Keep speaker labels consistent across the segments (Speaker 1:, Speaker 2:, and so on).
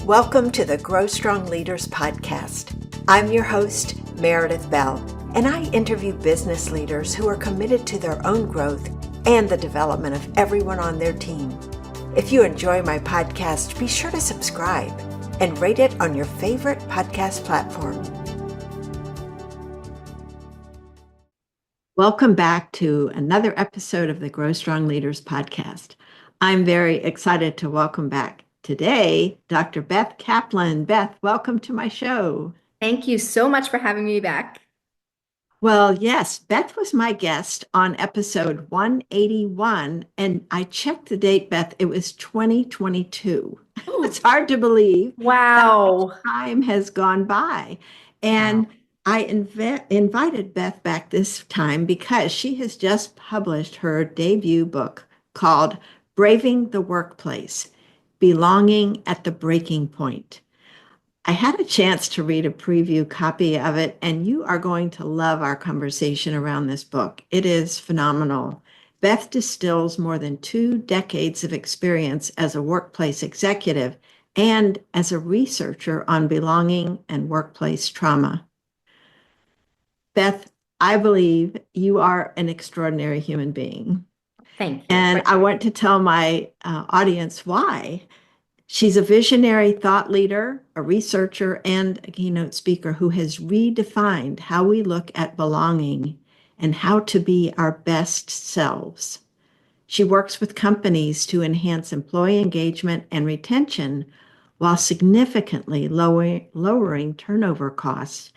Speaker 1: Welcome to the Grow Strong Leaders podcast. I'm your host, Meredith Bell, and I interview business leaders who are committed to their own growth and the development of everyone on their team. If you enjoy my podcast, be sure to subscribe and rate it on your favorite podcast platform. Welcome back to another episode of the Grow Strong Leaders podcast. I'm very excited to welcome back today Dr. Beth Kaplan. Beth, welcome to my show.
Speaker 2: Thank you so much for having me back.
Speaker 1: Well, yes, Beth was my guest on episode 181, and I checked the date, Beth, it was 2022. It's hard to believe.
Speaker 2: Wow.
Speaker 1: That much time has gone by. And I invited Beth back this time because she has just published her debut book called Braving the Workplace, Belonging at the Breaking Point. I had a chance to read a preview copy of it, and you are going to love our conversation around this book. It is phenomenal. Beth distills more than 2 decades of experience as a workplace executive and as a researcher on belonging and workplace trauma. Beth, I believe you are an extraordinary human being.
Speaker 2: Thank you.
Speaker 1: And I want to tell my audience why. She's a visionary thought leader, a researcher, and a keynote speaker who has redefined how we look at belonging and how to be our best selves. She works with companies to enhance employee engagement and retention while significantly lowering turnover costs.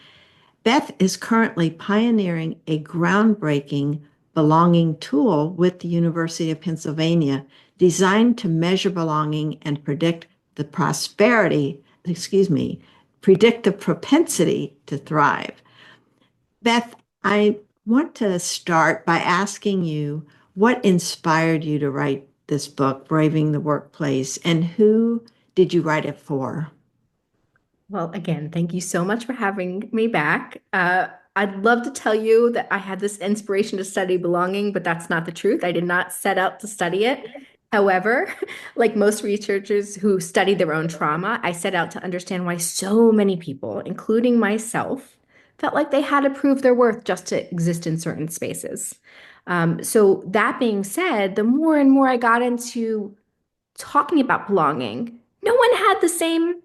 Speaker 1: Beth is currently pioneering a groundbreaking belonging tool with the University of Pennsylvania designed to measure belonging and predict the propensity to thrive. Beth, I want to start by asking you what inspired you to write this book, Braving the Workplace, and who did you write it for?
Speaker 2: Well, again, thank you so much for having me back. I'd love to tell you that I had this inspiration to study belonging, but that's not the truth. I did not set out to study it. However, like most researchers who study their own trauma, I set out to understand why so many people, including myself, felt like they had to prove their worth just to exist in certain spaces. So that being said, the more and more I got into talking about belonging, no one had the same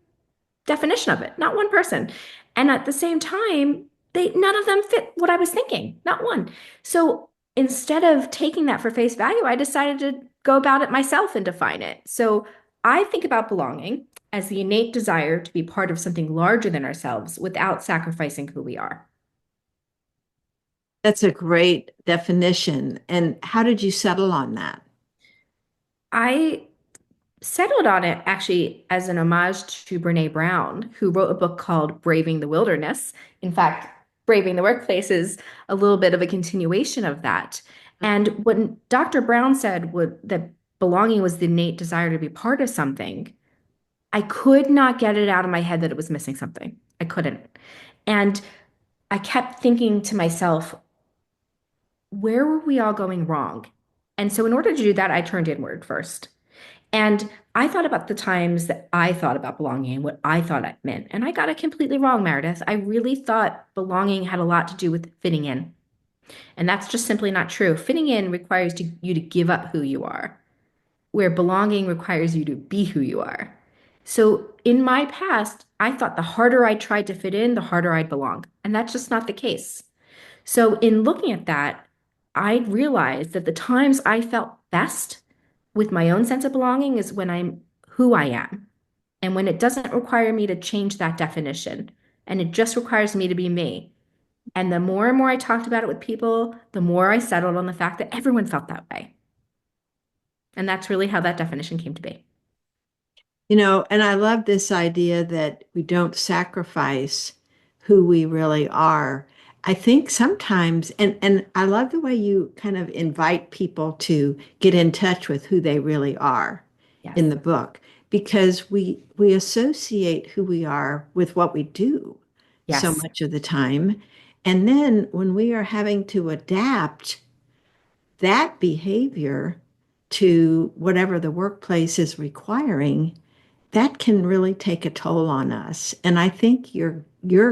Speaker 2: definition of it, not one person. And at the same time, none of them fit what I was thinking, not one. So instead of taking that for face value, I decided to go about it myself and define it. So I think about belonging as the innate desire to be part of something larger than ourselves without sacrificing who we are.
Speaker 1: That's a great definition. And how did you settle on that?
Speaker 2: I settled on it actually as an homage to Brene Brown, who wrote a book called Braving the Wilderness. In fact, Braving the Workplace is a little bit of a continuation of that. And when Dr. Brown said that belonging was the innate desire to be part of something, I could not get it out of my head that it was missing something. I couldn't. And I kept thinking to myself, where were we all going wrong? And so in order to do that, I turned inward first. And I thought about the times that I thought about belonging and what I thought it meant. And I got it completely wrong, Meredith. I really thought belonging had a lot to do with fitting in. And that's just simply not true. Fitting in requires you to give up who you are, where belonging requires you to be who you are. So in my past, I thought the harder I tried to fit in, the harder I'd belong. And that's just not the case. So in looking at that, I realized that the times I felt best with my own sense of belonging is when I'm who I am and when it doesn't require me to change that definition and it just requires me to be me. And the more and more I talked about it with people, the more I settled on the fact that everyone felt that way. And that's really how that definition came to be.
Speaker 1: And I love this idea that we don't sacrifice who we really are. I think sometimes, and I love the way you kind of invite people to get in touch with who they really are in
Speaker 2: Yes.
Speaker 1: the book, because we associate who we are with what we do so
Speaker 2: Yes.
Speaker 1: much of the time. And then when we are having to adapt that behavior to whatever the workplace is requiring, that can really take a toll on us. And I think your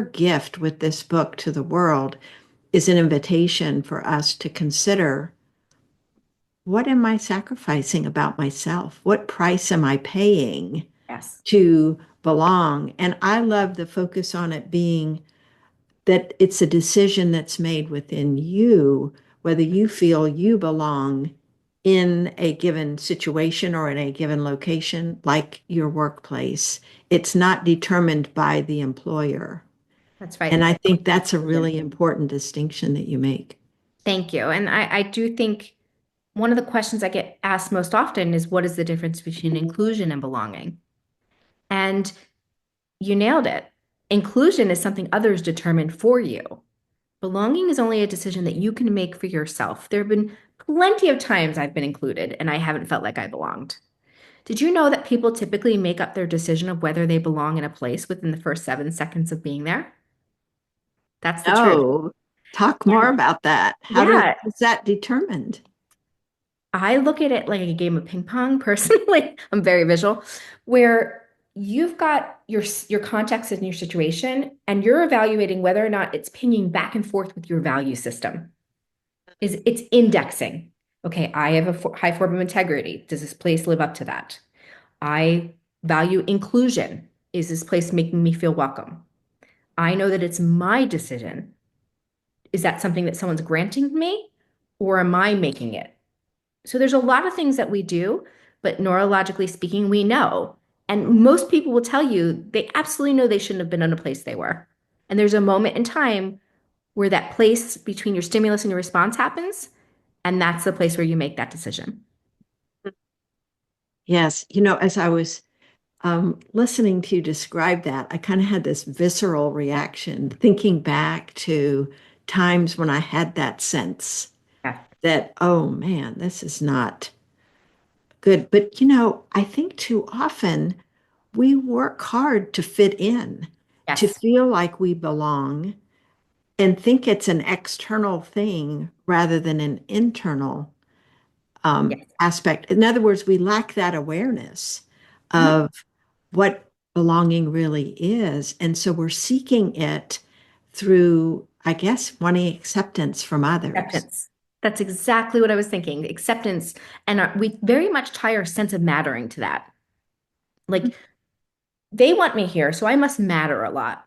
Speaker 1: gift with this book to the world is an invitation for us to consider, what am I sacrificing about myself? What price am I paying
Speaker 2: Yes,
Speaker 1: to belong? And I love the focus on it being that it's a decision that's made within you, whether you feel you belong in a given situation or in a given location, like your workplace. It's not determined by the employer.
Speaker 2: that's
Speaker 1: And
Speaker 2: right.
Speaker 1: I think that's a really important distinction that you make.
Speaker 2: Thank you. And I do think one of the questions I get asked most often is what is the difference between inclusion and belonging? And you nailed it. Inclusion is something others determine for you. Belonging is only a decision that you can make for yourself. There have been plenty of times I've been included and I haven't felt like I belonged. Did you know that people typically make up their decision of whether they belong in a place within the first 7 seconds of being there? That's the truth.
Speaker 1: Oh, talk more about that.
Speaker 2: Yeah,
Speaker 1: Is that determined?
Speaker 2: I look at it like a game of ping pong personally. I'm very visual, where you've got your context and your situation, and you're evaluating whether or not it's pinging back and forth with your value system. Is it's indexing. Okay, I have a high form of integrity. Does this place live up to that? I value inclusion. Is this place making me feel welcome? I know that it's my decision. Is that something that someone's granting me, or am I making it? So there's a lot of things that we do, but neurologically speaking, we know. And most people will tell you they absolutely know they shouldn't have been in a place they were. And there's a moment in time where that place between your stimulus and your response happens. And that's the place where you make that decision.
Speaker 1: Yes. As I was listening to you describe that, I kind of had this visceral reaction, thinking back to times when I had that sense
Speaker 2: Yeah.
Speaker 1: that, oh man, this is not good. But, I think too often we work hard to fit in, to
Speaker 2: Yes.
Speaker 1: feel like we belong, and think it's an external thing rather than an internal
Speaker 2: Yes.
Speaker 1: aspect. In other words, we lack that awareness
Speaker 2: Mhm.
Speaker 1: of what belonging really is. And so we're seeking it through, I guess, wanting acceptance from others.
Speaker 2: Acceptance. That's exactly what I was thinking. Acceptance. And we very much tie our sense of mattering to that. Like they want me here, so I must matter a lot.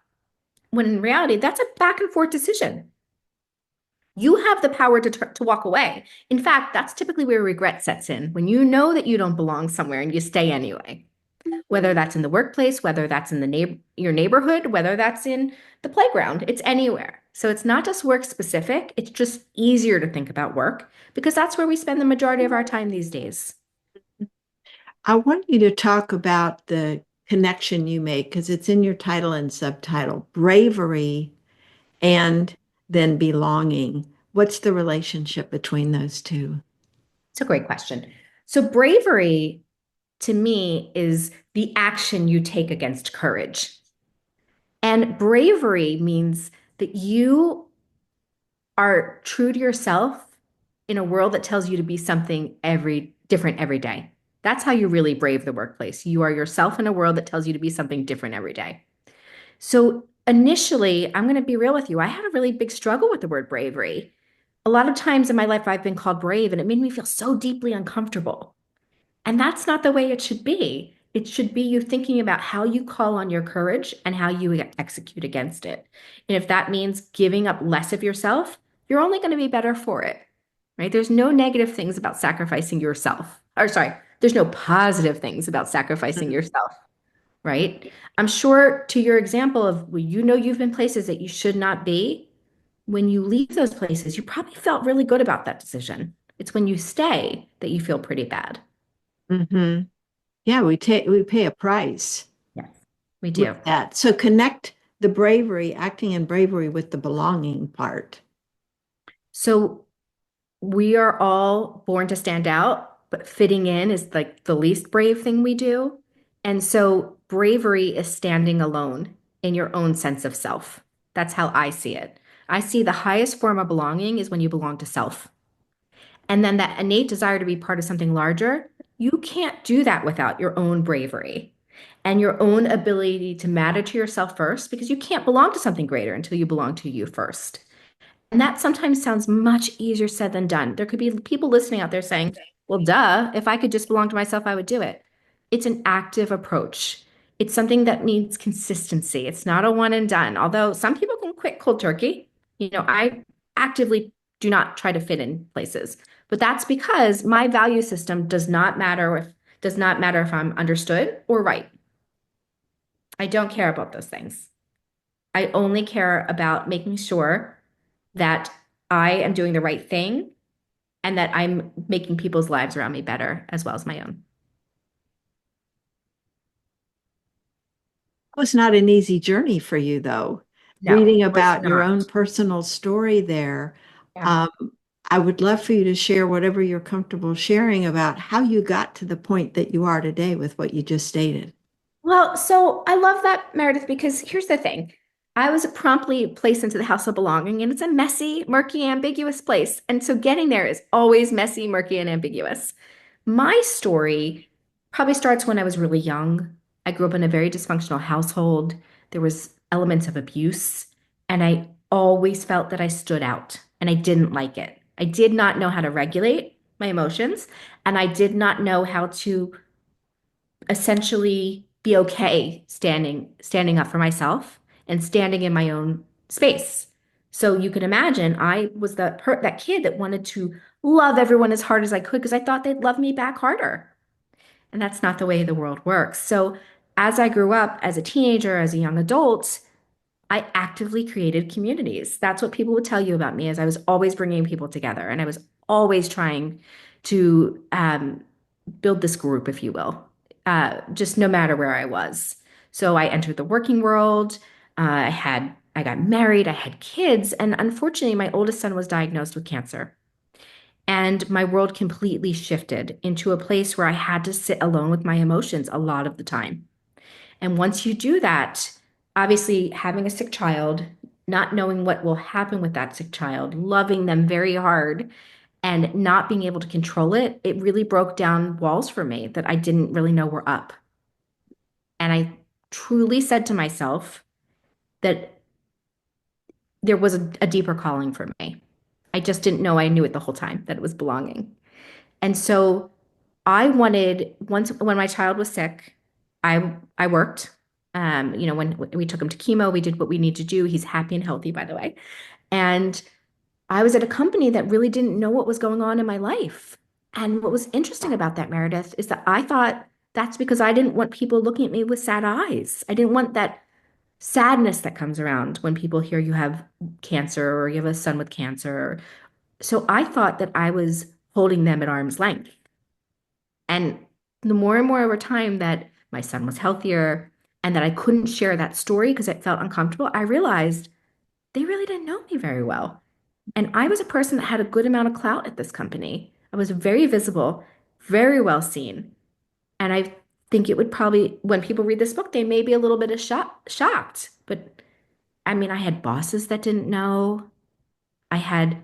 Speaker 2: When in reality, that's a back and forth decision. You have the power to walk away. In fact, that's typically where regret sets in when you know that you don't belong somewhere and you stay anyway. Whether that's in the workplace, whether that's in your neighborhood, whether that's in the playground, it's anywhere. So it's not just work specific, it's just easier to think about work because that's where we spend the majority of our time these days.
Speaker 1: I want you to talk about the connection you make because it's in your title and subtitle, bravery and then belonging. What's the relationship between those two?
Speaker 2: It's a great question. So bravery to me is the action you take against courage. And bravery means that you are true to yourself in a world that tells you to be something every different every day. That's how you really brave the workplace. You are yourself in a world that tells you to be something different every day. So initially, I'm going to be real with you. I had a really big struggle with the word bravery. A lot of times in my life, I've been called brave, and it made me feel so deeply uncomfortable. And that's not the way it should be. It should be you thinking about how you call on your courage and how you execute against it. And if that means giving up less of yourself, you're only going to be better for it, right? There's no negative things about sacrificing yourself. Or sorry, there's no positive things about sacrificing yourself, right? I'm sure to your example of well, you've been places that you should not be. When you leave those places, you probably felt really good about that decision. It's when you stay that you feel pretty bad.
Speaker 1: Hmm. Yeah, we pay a price
Speaker 2: Yes, we
Speaker 1: with
Speaker 2: do.
Speaker 1: that. So connect the bravery, acting in bravery with the belonging part.
Speaker 2: So we are all born to stand out, but fitting in is like the least brave thing we do. And so bravery is standing alone in your own sense of self. That's how I see it. I see the highest form of belonging is when you belong to self. And then that innate desire to be part of something larger, you can't do that without your own bravery. and your own ability to matter to yourself first, because you can't belong to something greater until you belong to you first. And that sometimes sounds much easier said than done. There could be people listening out there saying, well, duh, if I could just belong to myself, I would do it. It's an active approach. It's something that needs consistency. It's not a one and done. Although some people can quit cold turkey. I actively do not try to fit in places. But that's because my value system does not matter if I'm understood or right. I don't care about those things. I only care about making sure that I am doing the right thing and that I'm making people's lives around me better as well as my own.
Speaker 1: It was not an easy journey for you, though.
Speaker 2: No,
Speaker 1: Reading
Speaker 2: it was
Speaker 1: about your
Speaker 2: not.
Speaker 1: own personal story there,
Speaker 2: Yeah.
Speaker 1: um, I would love for you to share whatever you're comfortable sharing about how you got to the point that you are today with what you just stated.
Speaker 2: Well, so I love that, Meredith, because here's the thing. I was promptly placed into the house of belonging, and it's a messy, murky, ambiguous place. And so getting there is always messy, murky, and ambiguous. My story probably starts when I was really young. I grew up in a very dysfunctional household. There was elements of abuse, and I always felt that I stood out, and I didn't like it. I did not know how to regulate my emotions, and I did not know how to essentially be okay standing up for myself and standing in my own space. So you can imagine I was that kid that wanted to love everyone as hard as I could because I thought they'd love me back harder. And that's not the way the world works. So as I grew up as a teenager, as a young adult, I actively created communities. That's what people would tell you about me, is I was always bringing people together and I was always trying to build this group, if you will, just no matter where I was. So I entered the working world. I got married. I had kids, and unfortunately, my oldest son was diagnosed with cancer. And my world completely shifted into a place where I had to sit alone with my emotions a lot of the time. And once you do that, obviously having a sick child, not knowing what will happen with that sick child, loving them very hard, and not being able to control it, it really broke down walls for me that I didn't really know were up. And I truly said to myself that there was a deeper calling for me. I just didn't know I knew it the whole time, that it was belonging. And so I wanted, once when my child was sick, I worked. When we took him to chemo, we did what we need to do. He's happy and healthy, by the way. And I was at a company that really didn't know what was going on in my life. And what was interesting about that, Meredith, is that I thought that's because I didn't want people looking at me with sad eyes. I didn't want that sadness that comes around when people hear you have cancer or you have a son with cancer. So I thought that I was holding them at arm's length. And the more and more over time that my son was healthier and that I couldn't share that story because it felt uncomfortable, I realized they really didn't know me very well. And I was a person that had a good amount of clout at this company. I was very visible, very well seen. And I think it would probably, when people read this book, they may be a little bit of shocked. But I mean, I had bosses that didn't know. I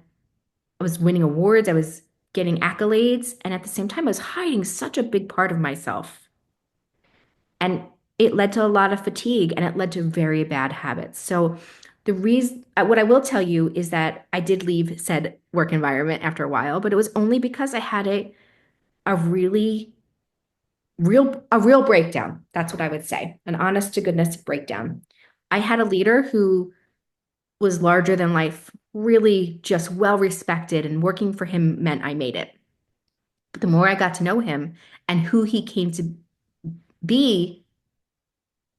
Speaker 2: was winning awards. I was getting accolades. And at the same time, I was hiding such a big part of myself. And it led to a lot of fatigue and it led to very bad habits. So what I will tell you is that I did leave said work environment after a while, but it was only because I had a really real breakdown. That's what I would say. An honest to goodness breakdown. I had a leader who was larger than life, really just well respected, and working for him meant I made it. But the more I got to know him and who he came to be,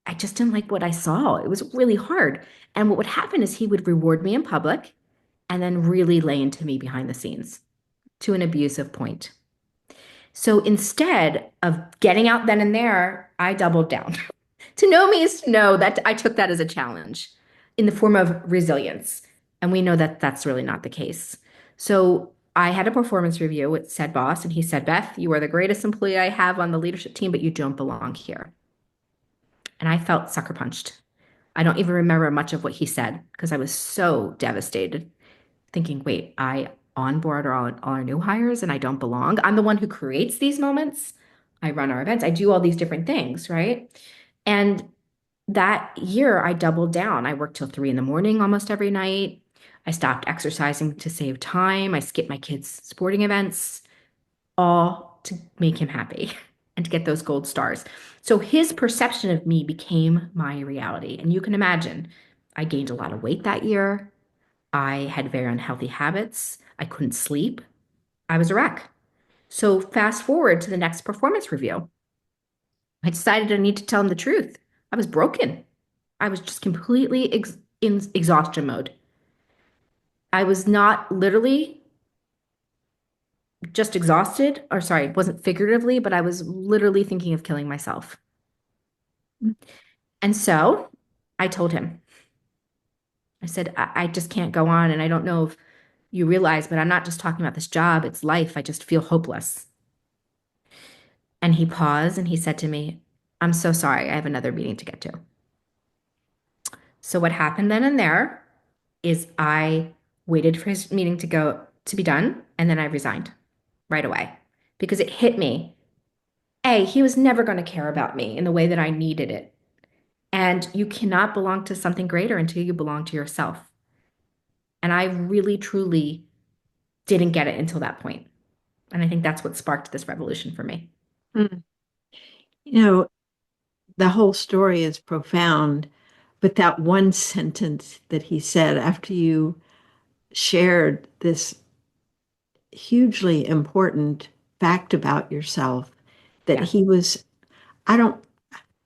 Speaker 2: I just didn't like what I saw. It was really hard. And what would happen is he would reward me in public and then really lay into me behind the scenes to an abusive point. So instead of getting out then and there, I doubled down. To know me is to know that I took that as a challenge in the form of resilience. And we know that that's really not the case. So I had a performance review with said boss, and he said, Beth, you are the greatest employee I have on the leadership team, but you don't belong here. And I felt sucker punched. I don't even remember much of what he said because I was so devastated, thinking, wait, I onboard all our new hires and I don't belong. I'm the one who creates these moments. I run our events. I do all these different things, right? And that year, I doubled down. I worked till 3 in the morning almost every night. I stopped exercising to save time. I skipped my kids' sporting events, all to make him happy and to get those gold stars. So his perception of me became my reality. And you can imagine, I gained a lot of weight that year. I had very unhealthy habits. I couldn't sleep. I was a wreck. So fast forward to the next performance review. I decided I need to tell him the truth. I was broken. I was just completely in exhaustion mode. I was not literally just exhausted, or sorry, it wasn't figuratively, but I was literally thinking of killing myself. And so I told him, I said, I just can't go on. And I don't know if you realize, but I'm not just talking about this job, it's life. I just feel hopeless. And he paused and he said to me, I'm so sorry. I have another meeting to get to. So what happened then and there is I waited for his meeting to be done, and then I resigned right away because it hit me. A, he was never going to care about me in the way that I needed it. And you cannot belong to something greater until you belong to yourself. And I really, truly didn't get it until that point. And I think that's what sparked this revolution for me.
Speaker 1: Mm. You know, the whole story is profound, but that one sentence that he said after you shared this hugely important fact about yourself, that
Speaker 2: Yeah.
Speaker 1: he was, I don't,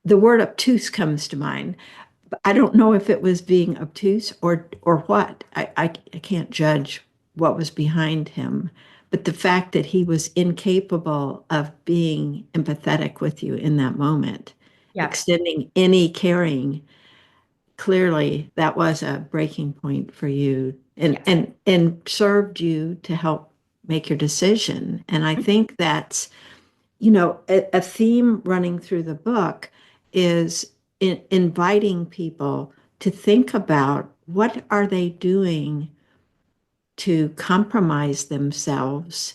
Speaker 1: the word obtuse comes to mind. I don't know if it was being obtuse or what. I can't judge what was behind him, but the fact that he was incapable of being empathetic with you in that moment,
Speaker 2: Yeah.
Speaker 1: extending any caring, clearly that was a breaking point for you and
Speaker 2: Yes.
Speaker 1: and served you to help make your decision. And I think that's, a theme running through the book is inviting people to think about what are they doing to compromise themselves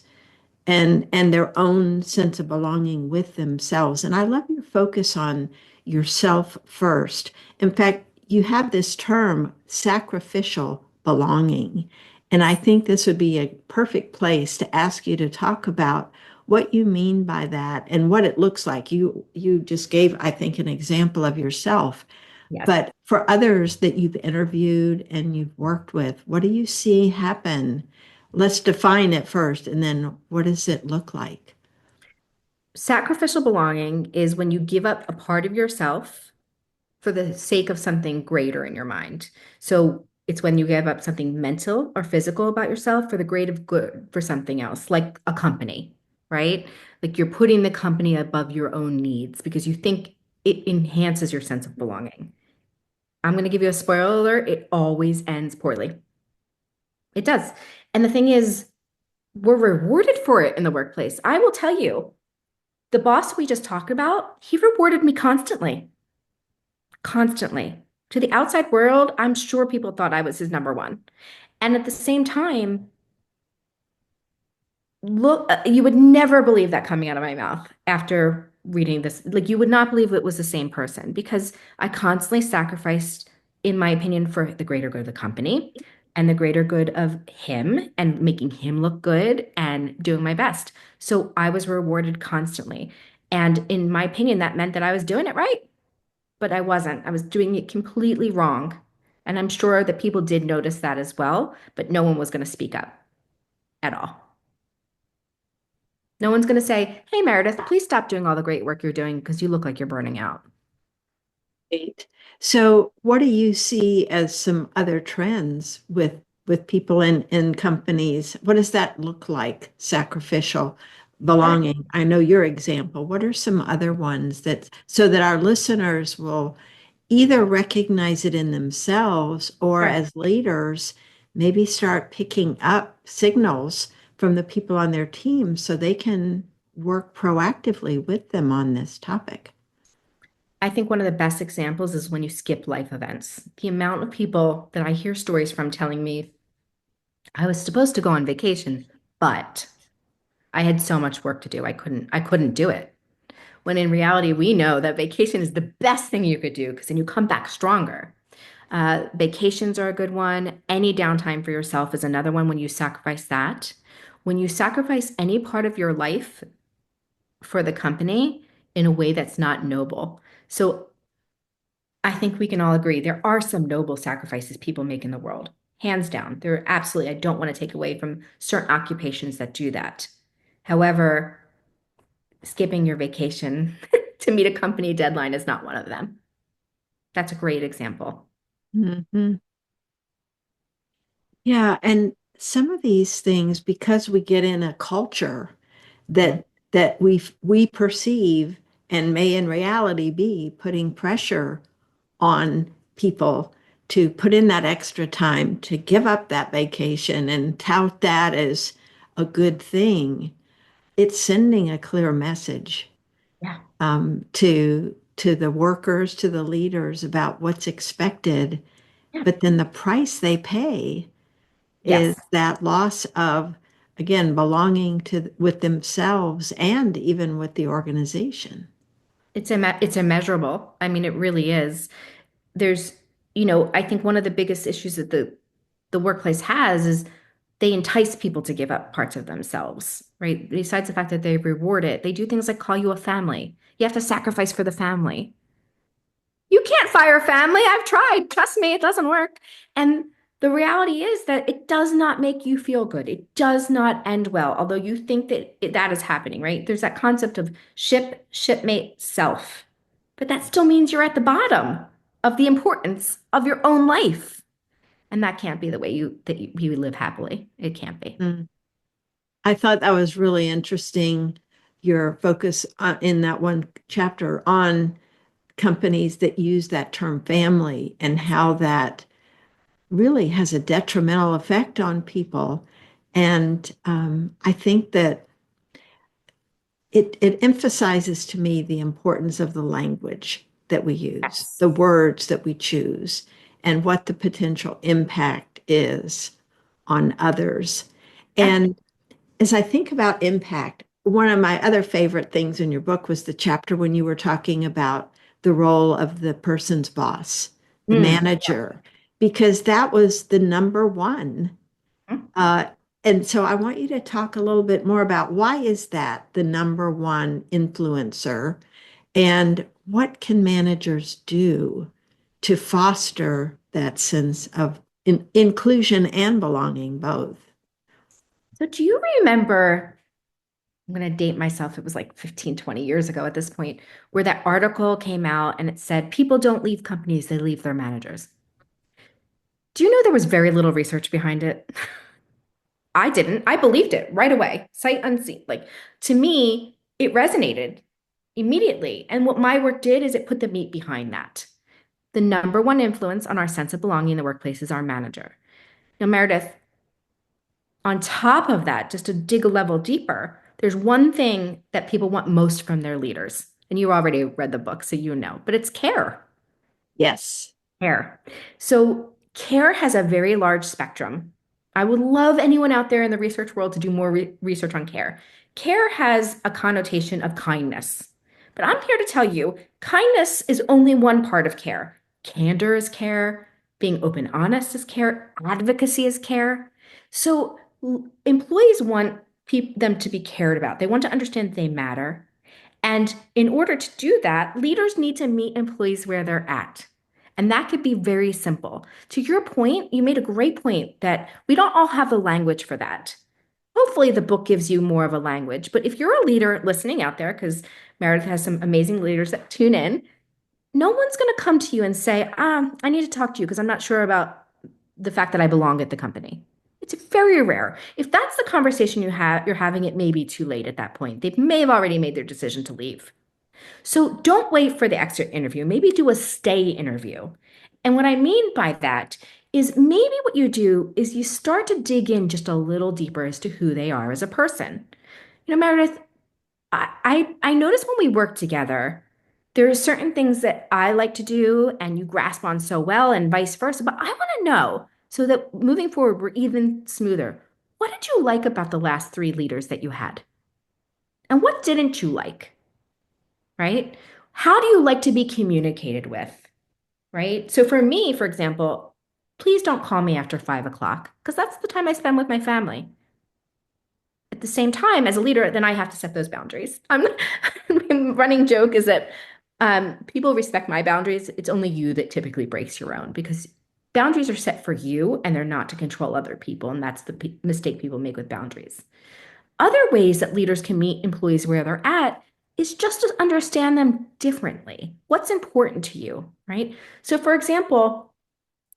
Speaker 1: and their own sense of belonging with themselves. And I love your focus on yourself first. In fact, you have this term, sacrificial belonging. And I think this would be a perfect place to ask you to talk about what you mean by that and what it looks like. You just gave, I think, an example of yourself.
Speaker 2: Yes.
Speaker 1: But for others that you've interviewed and you've worked with, what do you see happen? Let's define it first, and then what does it look like?
Speaker 2: Sacrificial belonging is when you give up a part of yourself for the sake of something greater in your mind. So it's when you give up something mental or physical about yourself for the greater good for something else, like a company, right? Like you're putting the company above your own needs because you think it enhances your sense of belonging. I'm going to give you a spoiler alert, it always ends poorly. It does. And the thing is, we're rewarded for it in the workplace. I will tell you, the boss we just talked about, he rewarded me constantly, constantly. To the outside world, I'm sure people thought I was his number one. And at the same time, look, you would never believe that coming out of my mouth after reading this. Like, you would not believe it was the same person because I constantly sacrificed, in my opinion, for the greater good of the company and the greater good of him and making him look good and doing my best. So I was rewarded constantly. And in my opinion, that meant that I was doing it right, but I wasn't. I was doing it completely wrong. And I'm sure that people did notice that as well, but no one was going to speak up at all. No one's going to say, hey, Meredith, please stop doing all the great work you're doing because you look like you're burning out.
Speaker 1: Great. So, what do you see as some other trends with people in companies? What does that look like? Sacrificial belonging. I know your example. What are some other ones that so that our listeners will either recognize it in themselves or
Speaker 2: Right.
Speaker 1: as leaders, maybe start picking up signals from the people on their team so they can work proactively with them on this topic.
Speaker 2: I think one of the best examples is when you skip life events. The amount of people that I hear stories from telling me, I was supposed to go on vacation, but I had so much work to do. I couldn't do it. when in reality, we know that vacation is the best thing you could do because then you come back stronger. Vacations are a good one. Any downtime for yourself is another one when you sacrifice that. When you sacrifice any part of your life for the company in a way that's not noble. So I think we can all agree there are some noble sacrifices people make in the world. Hands down. There are absolutely, I don't want to take away from certain occupations that do that. However, skipping your vacation to meet a company deadline is not one of them. That's a great example.
Speaker 1: Mhm. Yeah, and some of these things, because we get in a culture
Speaker 2: Mhm.
Speaker 1: that we perceive and may in reality be putting pressure on people to put in that extra time to give up that vacation and tout that as a good thing, it's sending a clear message
Speaker 2: Yeah.
Speaker 1: to the workers, to the leaders about what's expected.
Speaker 2: Yeah.
Speaker 1: But then the price they pay is
Speaker 2: Yes.
Speaker 1: that loss of, again, belonging to with themselves and even with the organization.
Speaker 2: It's immeasurable. I mean, it really is. There's, I think one of the biggest issues that the workplace has is they entice people to give up parts of themselves, right? Besides the fact that they reward it, they do things like call you a family. You have to sacrifice for the family. You can't fire family. I've tried. Trust me, it doesn't work. And the reality is that it does not make you feel good. It does not end well, although you think that that is happening, right? There's that concept of shipmate, self. But that still means you're at the bottom of the importance of your own life. And that can't be the way you live happily. It can't be.
Speaker 1: Mm. I thought that was really interesting, your focus in that one chapter on companies that use that term family and
Speaker 2: Yes.
Speaker 1: how that really has a detrimental effect on people. And I think that it emphasizes to me the importance of the language that we use,
Speaker 2: Yes.
Speaker 1: the words that we choose, and what the potential impact is on others.
Speaker 2: Yeah.
Speaker 1: And as I think about impact, one of my other favorite things in your book was the chapter when you were talking about the role of the person's boss, the
Speaker 2: Mm.
Speaker 1: manager, because that was the number one.
Speaker 2: Mm.
Speaker 1: Uh, and so I want you to talk a little bit more about why is that the number one influencer and what can managers do to foster that sense of inclusion and belonging both?
Speaker 2: So do you remember, I'm going to date myself, it was like 15, 20 years ago at this point, where that article came out and it said, people don't leave companies, they leave their managers. Do you know there was very little research behind it? I didn't. I believed it right away, sight unseen. Like to me, it resonated immediately. And what my work did is it put the meat behind that. The number one influence on our sense of belonging in the workplace is our manager. Now, Meredith, on top of that, just to dig a level deeper, there's one thing that people want most from their leaders. And you already read the book, so you know, but it's care.
Speaker 1: Yes.
Speaker 2: Care. So, care has a very large spectrum. I would love anyone out there in the research world to do more research on care. Care has a connotation of kindness, but I'm here to tell you kindness is only one part of care. Candor is care, being open, honest is care, advocacy is care. So, employees want them to be cared about, they want to understand they matter. And in order to do that, leaders need to meet employees where they're at. And that could be very simple. To your point, you made a great point that we don't all have the language for that. Hopefully, the book gives you more of a language. But if you're a leader listening out there, because Meredith has some amazing leaders that tune in, no one's going to come to you and say, I need to talk to you because I'm not sure about the fact that I belong at the company. It's very rare. If that's the conversation you're having, it may be too late at that point. They may have already made their decision to leave. So don't wait for the exit interview. Maybe do a stay interview. And what I mean by that is maybe what you do is you start to dig in just a little deeper as to who they are as a person. Meredith, I notice when we work together, there are certain things that I like to do and you grasp on so well and vice versa. But I want to know so that moving forward, we're even smoother. What did you like about the last three leaders that you had? And what didn't you like? right? How do you like to be communicated with, right? So for me, for example, please don't call me after 5 o'clock because that's the time I spend with my family. At the same time, as a leader, then I have to set those boundaries. My running joke is that people respect my boundaries. It's only you that typically breaks your own because boundaries are set for you and they're not to control other people. And that's the mistake people make with boundaries. Other ways that leaders can meet employees where they're at is just to understand them differently. What's important to you, right? So, for example,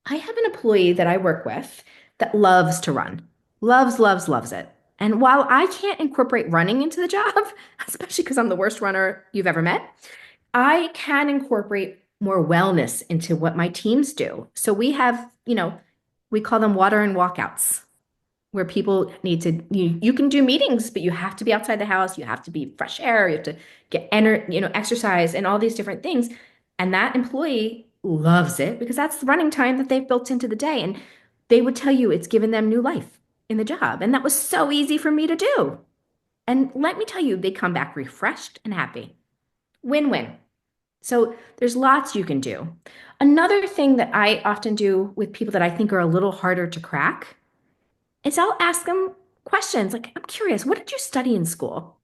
Speaker 2: I have an employee that I work with that loves to run, loves, loves, loves it. And while I can't incorporate running into the job, especially because I'm the worst runner you've ever met, I can incorporate more wellness into what my teams do. So we have, we call them water and walkouts where people need to you can do meetings, but you have to be outside the house, you have to be fresh air, you have to get exercise and all these different things. And that employee loves it because that's the running time that they've built into the day. And they would tell you it's given them new life in the job. And that was so easy for me to do. And let me tell you, they come back refreshed and happy. Win-win. So there's lots you can do. Another thing that I often do with people that I think are a little harder to crack is I'll ask them questions like, I'm curious, what did you study in school?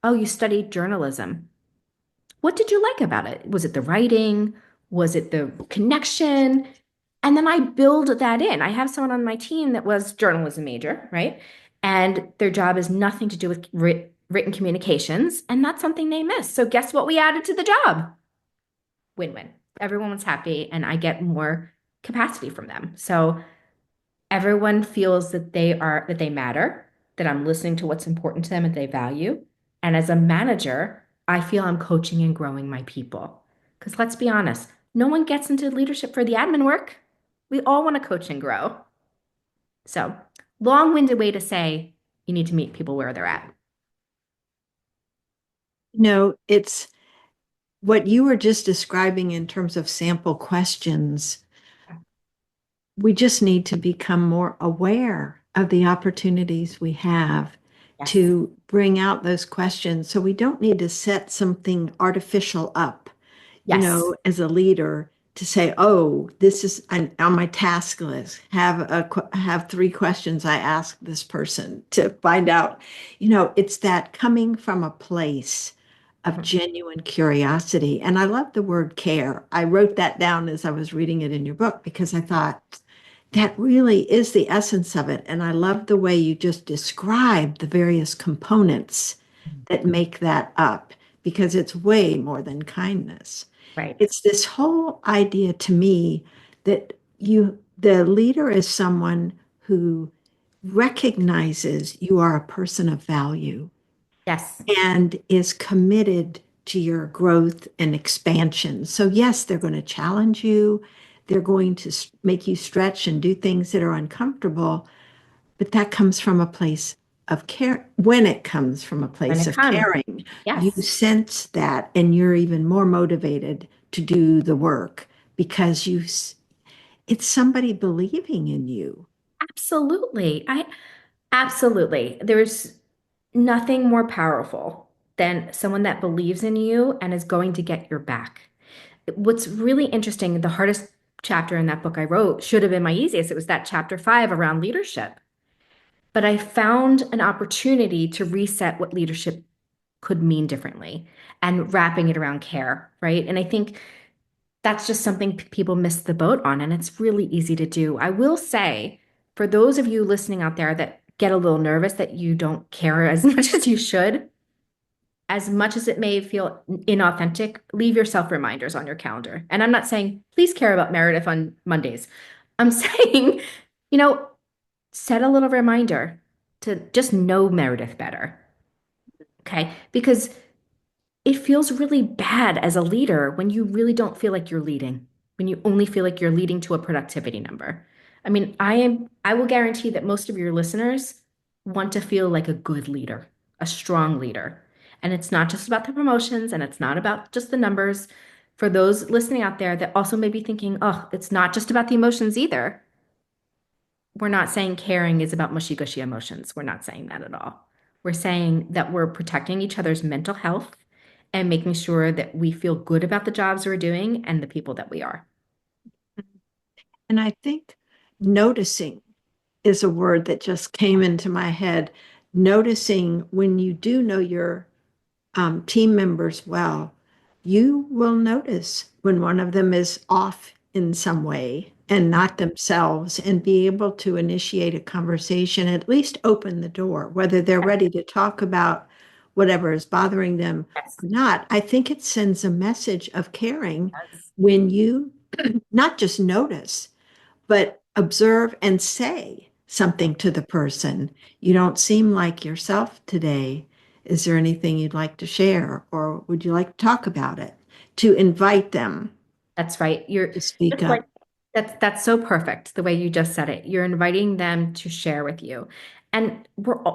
Speaker 2: Oh, you studied journalism. What did you like about it? Was it the writing? Was it the connection? And then I build that in. I have someone on my team that was journalism major, right? And their job is nothing to do with written communications, and that's something they miss. So guess what we added to the job? Win-win. Everyone's happy, and I get more capacity from them. So everyone feels that they matter, that I'm listening to what's important to them and they value. And as a manager, I feel I'm coaching and growing my people. Because let's be honest, no one gets into leadership for the admin work. We all want to coach and grow. So, long-winded way to say you need to meet people where they're at.
Speaker 1: It's what you were just describing in terms of sample questions. We just need to become more aware of the opportunities we have
Speaker 2: Yes.
Speaker 1: to bring out those questions. So we don't need to set something artificial up,
Speaker 2: Yes.
Speaker 1: as a leader to say, oh, this is on my task list. Have 3 questions I ask this person to find out. It's that coming from a place of
Speaker 2: Mhm.
Speaker 1: genuine curiosity. And I love the word care. I wrote that down as I was reading it in your book because I thought that really is the essence of it. And I love the way you just described the various components that make that up because it's way more than kindness.
Speaker 2: Right.
Speaker 1: It's this whole idea to me that the leader is someone who recognizes you are a person of value
Speaker 2: Yes.
Speaker 1: and is committed to your growth and expansion. So, yes, they're going to challenge you. They're going to make you stretch and do things that are uncomfortable, but that comes from a place of care. When it comes from a
Speaker 2: When
Speaker 1: place
Speaker 2: it
Speaker 1: of
Speaker 2: comes.
Speaker 1: caring, you
Speaker 2: Yes.
Speaker 1: sense that and you're even more motivated to do the work because it's somebody believing in you.
Speaker 2: Absolutely. I absolutely. There's nothing more powerful than someone that believes in you and is going to get your back. What's really interesting, the hardest chapter in that book I wrote should have been my easiest. It was that chapter 5 around leadership. But I found an opportunity to reset what leadership could mean differently and wrapping it around care, right? And I think that's just something people miss the boat on, and it's really easy to do. I will say, for those of you listening out there that get a little nervous that you don't care as much as you should, as much as it may feel inauthentic, leave yourself reminders on your calendar. And I'm not saying please care about Meredith on Mondays. I'm saying, you know, set a little reminder to just know Meredith better. Okay. Because it feels really bad as a leader when you really don't feel like you're leading, when you only feel like you're leading to a productivity number. I mean, I will guarantee that most of your listeners want to feel like a good leader, a strong leader. And it's not just about the promotions and it's not about just the numbers. For those listening out there that also may be thinking, oh, it's not just about the emotions either. We're not saying caring is about mushy gushy emotions. We're not saying that at all. We're saying that we're protecting each other's mental health and making sure that we feel good about the jobs we're doing and the people that we are.
Speaker 1: And I think noticing is a word that just came into my head. Noticing when you do know your team members well, you will notice when one of them is off in some way and not themselves, and be able to initiate a conversation, at least open the door, whether they're ready to talk about whatever is bothering them
Speaker 2: Yes,
Speaker 1: or not. I think it sends a message of caring
Speaker 2: yes.
Speaker 1: when you not just notice, but observe and say something to the person. You don't seem like yourself today. Is there anything you'd like to share, or would you like to talk about it? To invite them
Speaker 2: That's right. You're
Speaker 1: to speak
Speaker 2: just like
Speaker 1: up.
Speaker 2: that's so perfect the way you just said it. You're inviting them to share with you. And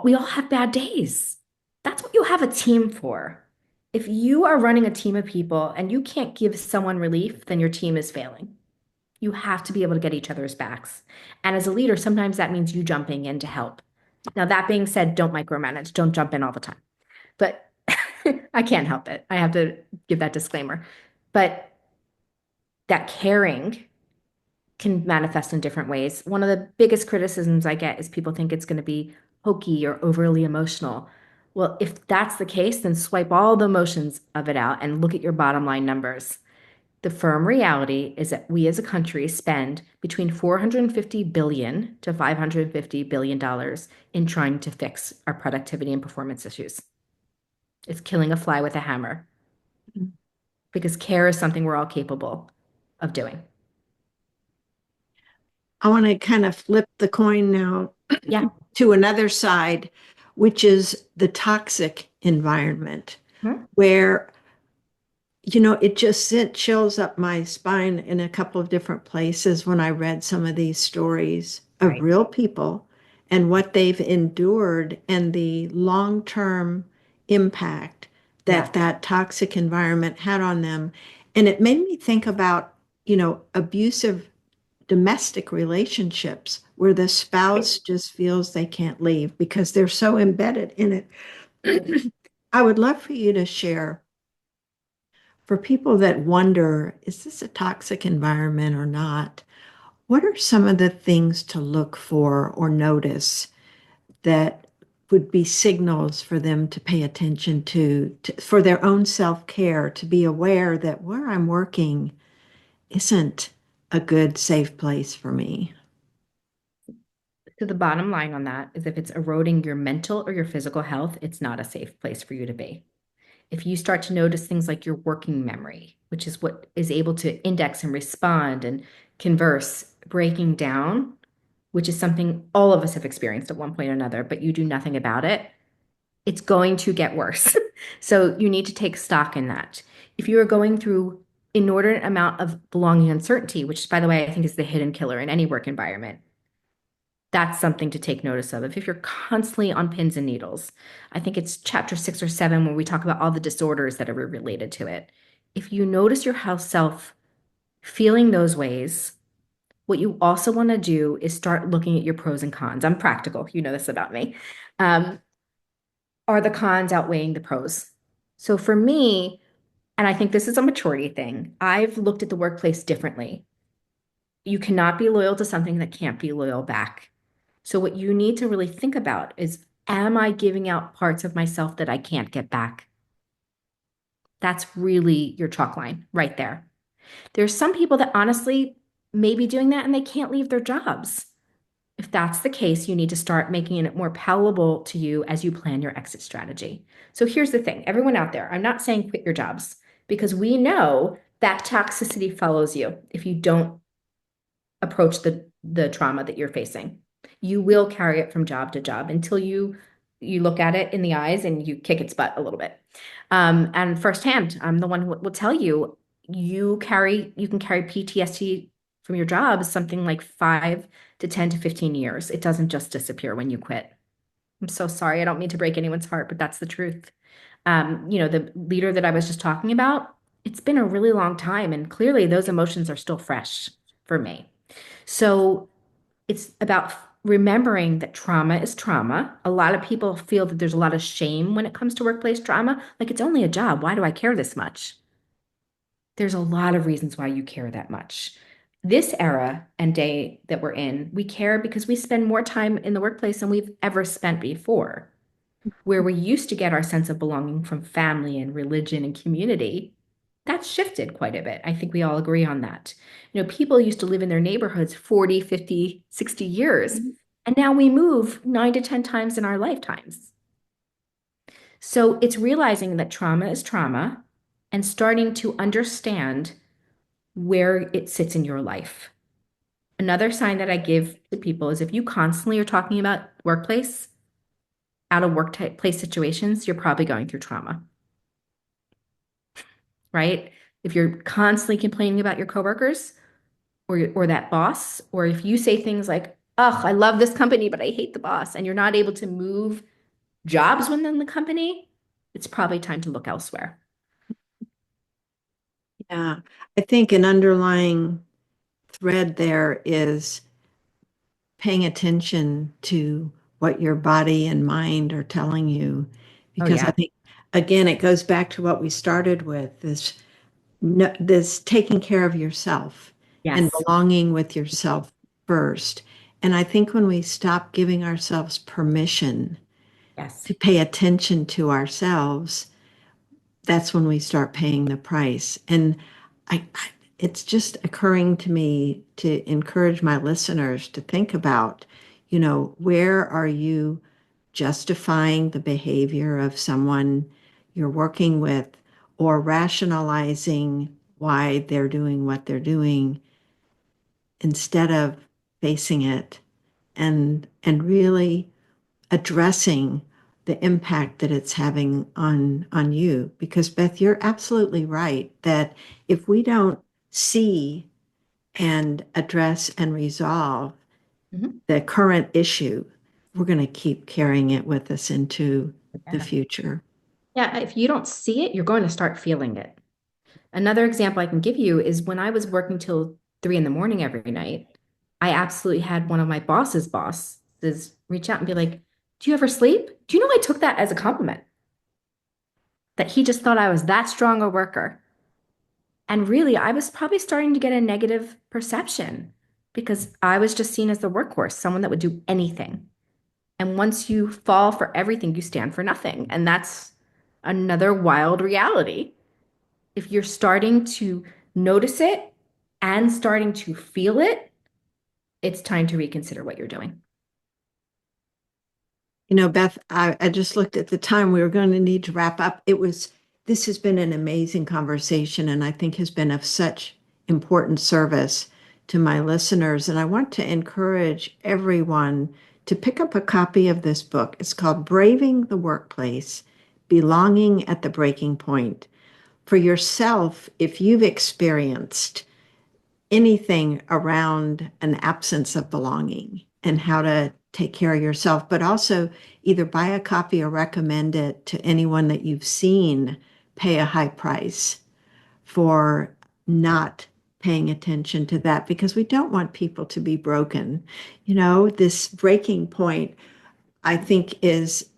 Speaker 2: we all have bad days. That's what you have a team for. If you are running a team of people and you can't give someone relief, then your team is failing. You have to be able to get each other's backs. And as a leader, sometimes that means you jumping in to help. Now, that being said, don't micromanage, don't jump in all the time. But I can't help it. I have to give that disclaimer. But that caring can manifest in different ways. One of the biggest criticisms I get is people think it's going to be hokey or overly emotional. Well, if that's the case, then swipe all the emotions of it out and look at your bottom line numbers. The firm reality is that we as a country spend between 450 billion to 550 billion dollars in trying to fix our productivity and performance issues. It's killing a fly with a hammer because care is something we're all capable of doing.
Speaker 1: I want to kind of flip the coin now
Speaker 2: Yeah.
Speaker 1: to another side, which is the toxic environment,
Speaker 2: Mhm.
Speaker 1: where it just sent chills up my spine in a couple of different places when I read some of these stories of
Speaker 2: Right.
Speaker 1: real people and what they've endured and the long-term impact
Speaker 2: Yeah.
Speaker 1: that that toxic environment had on them. And it made me think about, abusive domestic relationships where the spouse just feels they can't leave because they're so embedded in it. I would love for you to share, for people that wonder, is this a toxic environment or not? What are some of the things to look for or notice that would be signals for them to pay attention to for their own self-care, to be aware that where I'm working isn't a good, safe place for me?
Speaker 2: So the bottom line on that is if it's eroding your mental or your physical health, it's not a safe place for you to be. If you start to notice things like your working memory, which is what is able to index and respond and converse, breaking down, which is something all of us have experienced at one point or another, but you do nothing about it, it's going to get worse. So you need to take stock in that. If you are going through inordinate amount of belonging uncertainty, which by the way, I think is the hidden killer in any work environment, that's something to take notice of. If you're constantly on pins and needles, I think it's chapter 6 or 7 where we talk about all the disorders that are related to it. If you notice your house self feeling those ways, what you also want to do is start looking at your pros and cons. I'm practical, you know this about me. Um, are the cons outweighing the pros? So for me, and I think this is a maturity thing, I've looked at the workplace differently. You cannot be loyal to something that can't be loyal back. So what you need to really think about is, am I giving out parts of myself that I can't get back? That's really your chalk line right there. There's some people that honestly may be doing that and they can't leave their jobs. If that's the case, you need to start making it more palatable to you as you plan your exit strategy. So here's the thing, everyone out there, I'm not saying quit your jobs because we know that toxicity follows you if you don't approach the trauma that you're facing. You will carry it from job to job until you look at it in the eyes and you kick its butt a little bit. And firsthand, I'm the one who will tell you you can carry PTSD from your job something like 5 to 10 to 15 years. It doesn't just disappear when you quit. I'm so sorry. I don't mean to break anyone's heart, but that's the truth. The leader that I was just talking about, it's been a really long time, and clearly those emotions are still fresh for me. So it's about remembering that trauma is trauma. A lot of people feel that there's a lot of shame when it comes to workplace trauma. Like, it's only a job. Why do I care this much? There's a lot of reasons why you care that much. This era and day that we're in, we care because we spend more time in the workplace than we've ever spent before. Where we used to get our sense of belonging from family and religion and community, that's shifted quite a bit. I think we all agree on that. People used to live in their neighborhoods 40, 50, 60 years, and now we move 9 to 10 times in our lifetimes. So it's realizing that trauma is trauma and starting to understand where it sits in your life. Another sign that I give to people is if you constantly are talking about workplace, out of workplace situations, you're probably going through trauma, right? If you're constantly complaining about your coworkers or that boss, or if you say things like, "Oh, I love this company, but I hate the boss," and you're not able to move jobs within the company, it's probably time to look elsewhere.
Speaker 1: Yeah, I think an underlying thread there is paying attention to what your body and mind are telling you.
Speaker 2: Oh,
Speaker 1: Because I
Speaker 2: yeah.
Speaker 1: think, again, it goes back to what we started with this, no, this taking care of yourself and
Speaker 2: Yes.
Speaker 1: belonging with yourself first. And I think when we stop giving ourselves permission
Speaker 2: Yes.
Speaker 1: to pay attention to ourselves, that's when we start paying the price. And it's just occurring to me to encourage my listeners to think about, where are you justifying the behavior of someone you're working with or rationalizing why they're doing what they're doing instead of facing it and really addressing the impact that it's having on you. Because Beth, you're absolutely right that if we don't see and address and resolve
Speaker 2: Mhm.
Speaker 1: the current issue, we're going to keep carrying it with us into the
Speaker 2: Yeah.
Speaker 1: future.
Speaker 2: Yeah, if you don't see it, you're going to start feeling it. Another example I can give you is when I was working till 3 in the morning every night, I absolutely had one of my boss's bosses reach out and be like, "Do you ever sleep?" Do you know I took that as a compliment? That he just thought I was that strong a worker. And really, I was probably starting to get a negative perception because I was just seen as the workhorse, someone that would do anything. And once you fall for everything, you stand for nothing. And that's another wild reality. If you're starting to notice it and starting to feel it, it's time to reconsider what you're doing.
Speaker 1: Beth, I just looked at the time. We were going to need to wrap up. This has been an amazing conversation and I think has been of such important service to my listeners. And I want to encourage everyone to pick up a copy of this book. It's called Braving the Workplace, Belonging at the Breaking Point. For yourself, if you've experienced anything around an absence of belonging and how to take care of yourself, but also either buy a copy or recommend it to anyone that you've seen pay a high price for not paying attention to that because we don't want people to be broken. This breaking point, I think, is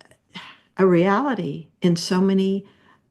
Speaker 1: a reality in so many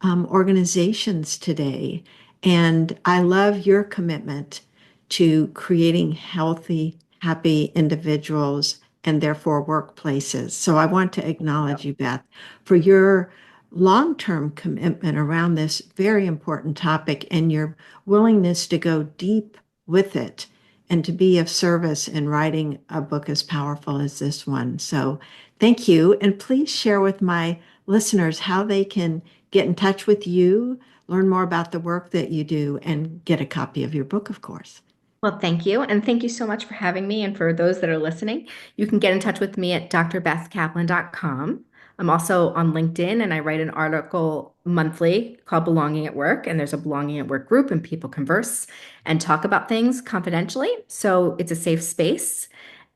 Speaker 1: organizations today. And I love your commitment to creating healthy, happy individuals and therefore workplaces. So I want to acknowledge you, Beth, for your long-term commitment around this very important topic and your willingness to go deep with it and to be of service in writing a book as powerful as this one. So thank you. And please share with my listeners how they can get in touch with you, learn more about the work that you do, and get a copy of your book, of course.
Speaker 2: Well, thank you. And thank you so much for having me. And for those that are listening, you can get in touch with me at drbethkaplan.com. I'm also on LinkedIn and I write an article monthly called Belonging at Work. And there's a Belonging at Work group, and people converse and talk about things confidentially. So it's a safe space.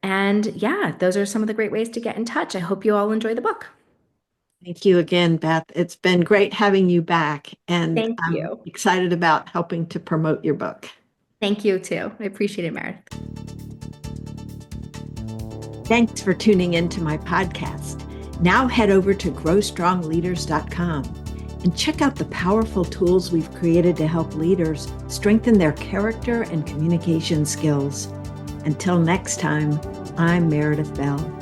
Speaker 2: And yeah, those are some of the great ways to get in touch. I hope you all enjoy the book.
Speaker 1: Thank you again, Beth. It's been great having you back, and
Speaker 2: Thank
Speaker 1: I'm
Speaker 2: you.
Speaker 1: excited about helping to promote your book.
Speaker 2: Thank you too. I appreciate it, Meredith.
Speaker 1: Thanks for tuning in to my podcast. Now head over to growstrongleaders.com and check out the powerful tools we've created to help leaders strengthen their character and communication skills. Until next time, I'm Meredith Bell.